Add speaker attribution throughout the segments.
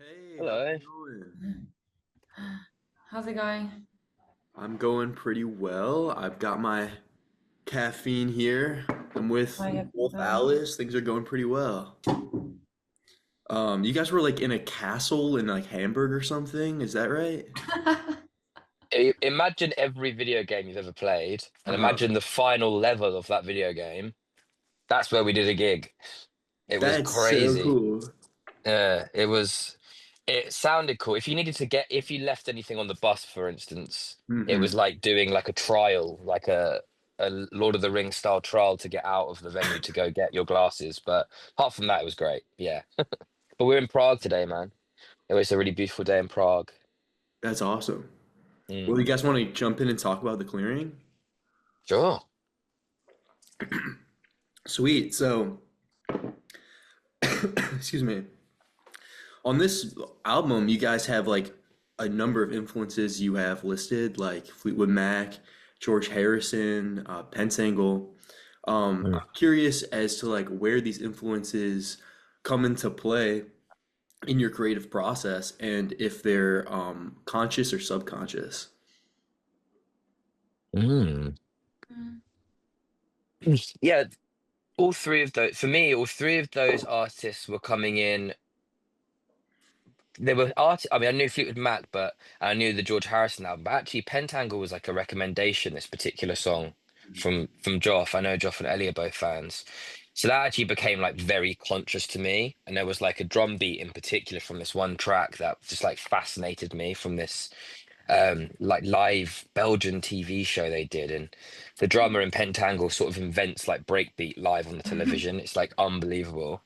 Speaker 1: Hey, how's
Speaker 2: Hello.
Speaker 1: it going?
Speaker 3: How's it going?
Speaker 1: I'm going pretty well. I've got my caffeine here. I'm with
Speaker 3: I have
Speaker 1: Wolf Alice. Things are going pretty well. You guys were like in a castle in like Hamburg or something, is that right?
Speaker 2: Imagine every video game you've ever played, and
Speaker 1: Uh-huh.
Speaker 2: imagine the final level of that video game. That's where we did a gig. It was
Speaker 1: That's so
Speaker 2: crazy.
Speaker 1: cool.
Speaker 2: It was. It sounded cool. If you left anything on the bus, for instance, it was
Speaker 1: Hmm.
Speaker 2: like doing like a trial, like a Lord of the Rings style trial to get out of the venue to go get your glasses. But apart from that, it was great. Yeah. But we're in Prague today, man. It was a really beautiful day in Prague.
Speaker 1: That's awesome. Well,
Speaker 2: Mm.
Speaker 1: you guys want to jump in and talk about the clearing?
Speaker 2: Sure.
Speaker 1: Sweet. So, excuse me. On this album, you guys have like a number of influences you have listed, like Fleetwood Mac, George Harrison, Pentangle. I'm curious as to like where these influences come into play in your creative process and if they're conscious or subconscious.
Speaker 2: Mm.
Speaker 3: Mm.
Speaker 2: Yeah, all three of those, for me, all three of those artists were coming in. They were I mean, I knew Fleetwood Mac, but I knew the George Harrison album. But actually, Pentangle was like a recommendation. This particular song from Joff. I know Joff and Ellie are both fans, so that actually became like very conscious to me. And there was like a drum beat in particular from this one track that just like fascinated me from this like live Belgian TV show they did, and the drummer in Pentangle sort of invents like breakbeat live on the television. It's like unbelievable.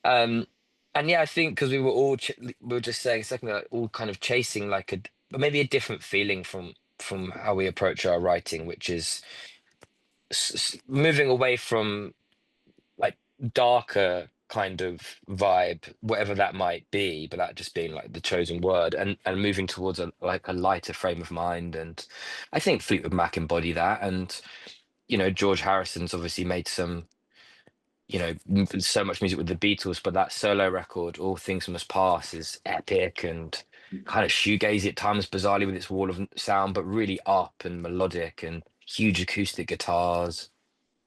Speaker 2: Um, and yeah, I think because we were just saying a second ago, like, all kind of chasing like maybe a different feeling from how we approach our writing, which is moving away from like darker kind of vibe, whatever that might be, but that just being like the chosen word, and moving towards a like a lighter frame of mind. And I think Fleetwood Mac embody that. And George Harrison's obviously made some, so much music with the Beatles, but that solo record, All Things Must Pass, is epic and kind of shoegazy at times, bizarrely with its wall of sound, but really up and melodic and huge acoustic guitars.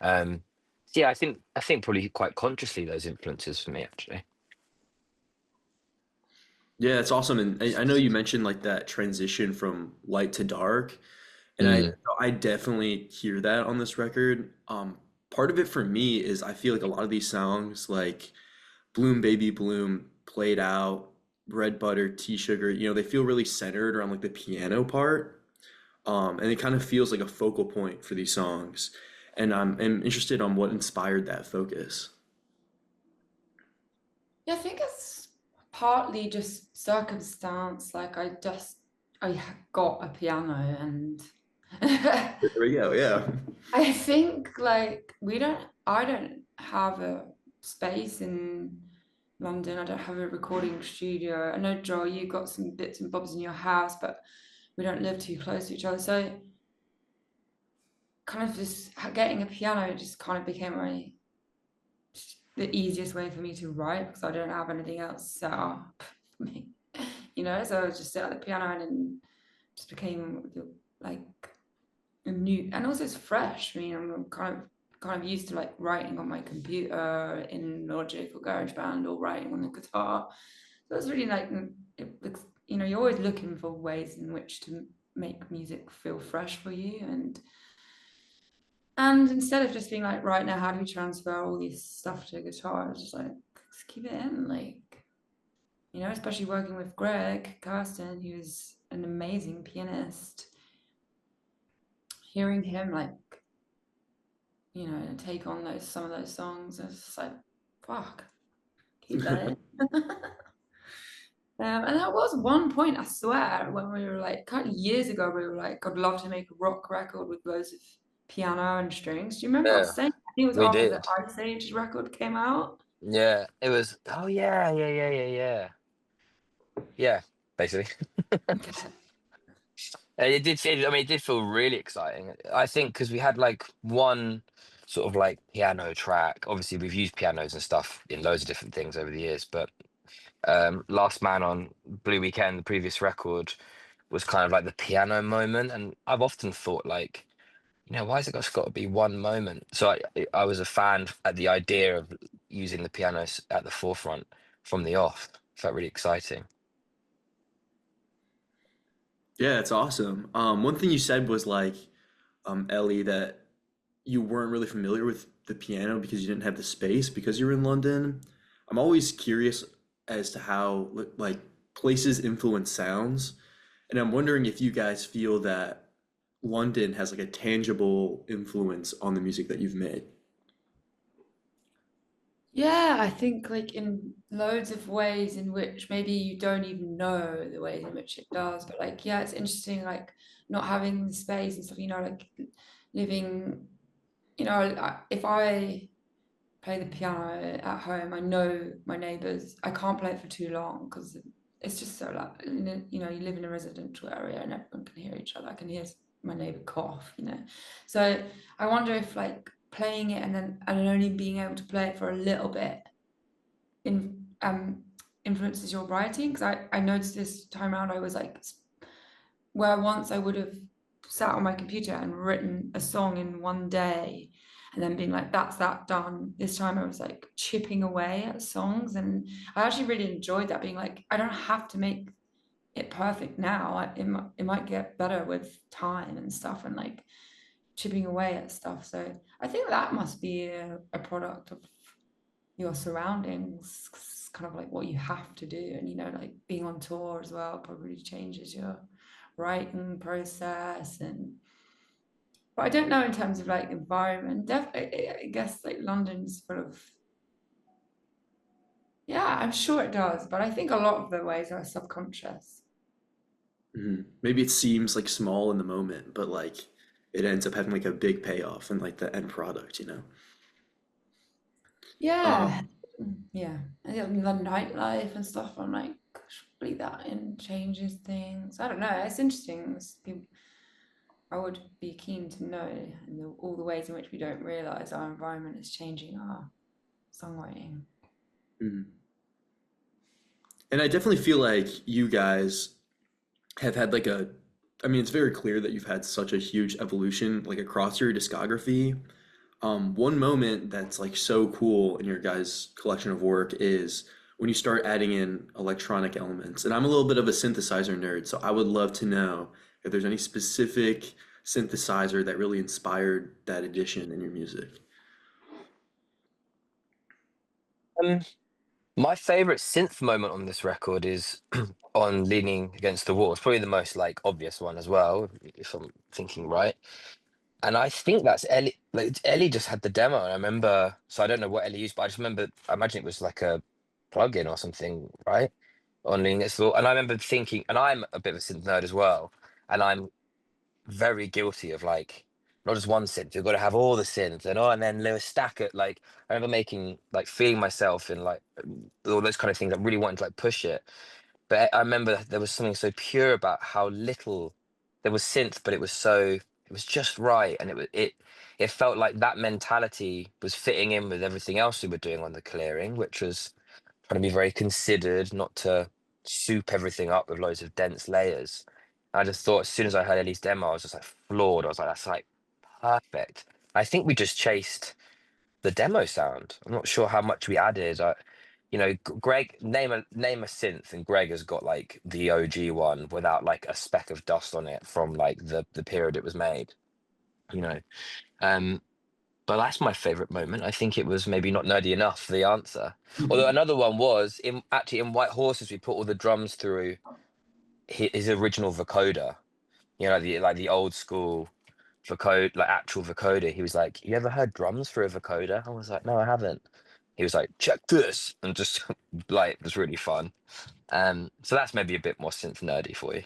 Speaker 2: So yeah, I think probably quite consciously those influences for me actually.
Speaker 1: Yeah, it's awesome. And I know you mentioned like that transition from light to dark. And I
Speaker 2: Mm,
Speaker 1: I definitely hear that on this record. Part of it for me is I feel like a lot of these songs like Bloom Baby Bloom, Played Out, Bread Butter, Tea Sugar, they feel really centered around like the piano part. And it kind of feels like a focal point for these songs. And I'm interested on what inspired that focus.
Speaker 3: Yeah, I think it's partly just circumstance. Got a piano and
Speaker 1: There we go, yeah.
Speaker 3: I think like I don't have a space in London. I don't have a recording studio. I know, Joel, you got some bits and bobs in your house, but we don't live too close to each other. So kind of just getting a piano just kind of became the easiest way for me to write because I don't have anything else set up for me. So I was just sit at the piano and then just became like a new, and also it's fresh. I mean, I'm kind of used to like writing on my computer in Logic or GarageBand or writing on the guitar. So it's really like it looks, you're always looking for ways in which to make music feel fresh for you, and instead of just being like, right now, how do we transfer all this stuff to guitar? I was just like, let's keep it in, like, especially working with Greg Kirsten, who's an amazing pianist. Hearing him like, take on some of those songs, I was just like, fuck, keep that in. And that was one point, I swear, when we were like, kind of years ago, we were like, I'd love to make a rock record with loads of piano and strings. Do you remember us
Speaker 2: yeah,
Speaker 3: saying? I think it was
Speaker 2: we
Speaker 3: after the
Speaker 2: did.
Speaker 3: Ice Age record came out.
Speaker 2: Yeah, it was. Oh yeah, yeah, yeah, yeah, yeah. Yeah, basically. It did feel, I mean, it did feel really exciting. I think because we had like one sort of like piano track. Obviously, we've used pianos and stuff in loads of different things over the years, but Last Man on Blue Weekend, the previous record, was kind of like the piano moment, and I've often thought like, why has it got to be one moment? So I was a fan at the idea of using the pianos at the forefront from the off. Felt really exciting.
Speaker 1: Yeah, it's awesome. One thing you said was like, Ellie, that you weren't really familiar with the piano because you didn't have the space because you were in London. I'm always curious as to how like places influence sounds, and I'm wondering if you guys feel that London has like a tangible influence on the music that you've made.
Speaker 3: Yeah, I think like in loads of ways in which maybe you don't even know the ways in which it does, but like yeah, it's interesting like not having the space and stuff, like living, if I play the piano at home, I know my neighbors. I can't play it for too long because it's just so loud. You live in a residential area and everyone can hear each other. I can hear my neighbor cough. So I wonder if like playing it and only being able to play it for a little bit in influences your writing. Because I noticed this time around I was like where once I would have sat on my computer and written a song in one day and then being like, that's that done. This time I was like chipping away at songs. And I actually really enjoyed that, being like, I don't have to make it perfect now. It might get better with time and stuff and like chipping away at stuff. So I think that must be a product of your surroundings. It's kind of like what you have to do. And, like being on tour as well probably changes your writing process. But I don't know in terms of like environment. Definitely, I guess like London's full of, yeah, I'm sure it does, but I think a lot of the ways are subconscious.
Speaker 1: Maybe it seems like small in the moment, but like it ends up having like a big payoff in like the end product, you know?
Speaker 3: Yeah,
Speaker 1: Um,
Speaker 3: yeah. And the nightlife and stuff, I'm like, surely that in changes things. I don't know. It's interesting. I would be keen to know all the ways in which we don't realize our environment is changing our songwriting.
Speaker 1: mhm. And I definitely feel like you guys have had like I mean, it's very clear that you've had such a huge evolution like across your discography. One moment that's like so cool in your guys' collection of work is when you start adding in electronic elements. And I'm a little bit of a synthesizer nerd, so I would love to know if there's any specific synthesizer that really inspired that addition in your music.
Speaker 2: Um, my favorite synth moment on this record is on Leaning Against the Wall. It's probably the most like obvious one as well, if I'm thinking right. And I think that's Ellie. Like Ellie just had the demo. And I remember, so I don't know what Ellie used, but I just remember. I imagine it was like a plug-in or something, right? On Linux Law. And I remember thinking, and I'm a bit of a synth nerd as well, and I'm very guilty of like not just one synth. You've got to have all the synths, and then Lewis stack it. Like I remember making like feeling myself in like all those kind of things. I really wanted to like push it. But I remember there was something so pure about how little there was synth, but it was just right, and it felt like that mentality was fitting in with everything else we were doing on the clearing, which was trying to be very considered, not to soup everything up with loads of dense layers. I just thought as soon as I heard Ellie's demo, I was just like floored. I was like, that's like perfect. I think we just chased the demo sound. I'm not sure how much we added. Greg, name a synth, and Greg has got like the OG one without like a speck of dust on it from like the period it was made. You know, um, but that's my favorite moment. I think it was maybe not nerdy enough, the answer. Although another one was in White Horses, we put all the drums through his original vocoder. The old school vocoder, like actual vocoder. He was like, "You ever heard drums for a vocoder?" I was like, "No, I haven't." He was like, "Check this," and just like it was really fun. So that's maybe a bit more synth nerdy for you.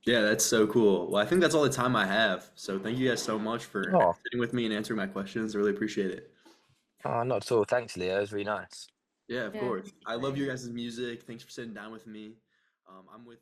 Speaker 1: Yeah, that's so cool. Well, I think that's all the time I have. So thank you guys so much for
Speaker 2: Oh,
Speaker 1: sitting with me and answering my questions. I really appreciate it.
Speaker 2: not at all. Thanks, Leo. It was really nice.
Speaker 1: Yeah, of
Speaker 3: Yeah,
Speaker 1: course. I love your guys' music. Thanks for sitting down with me. I'm with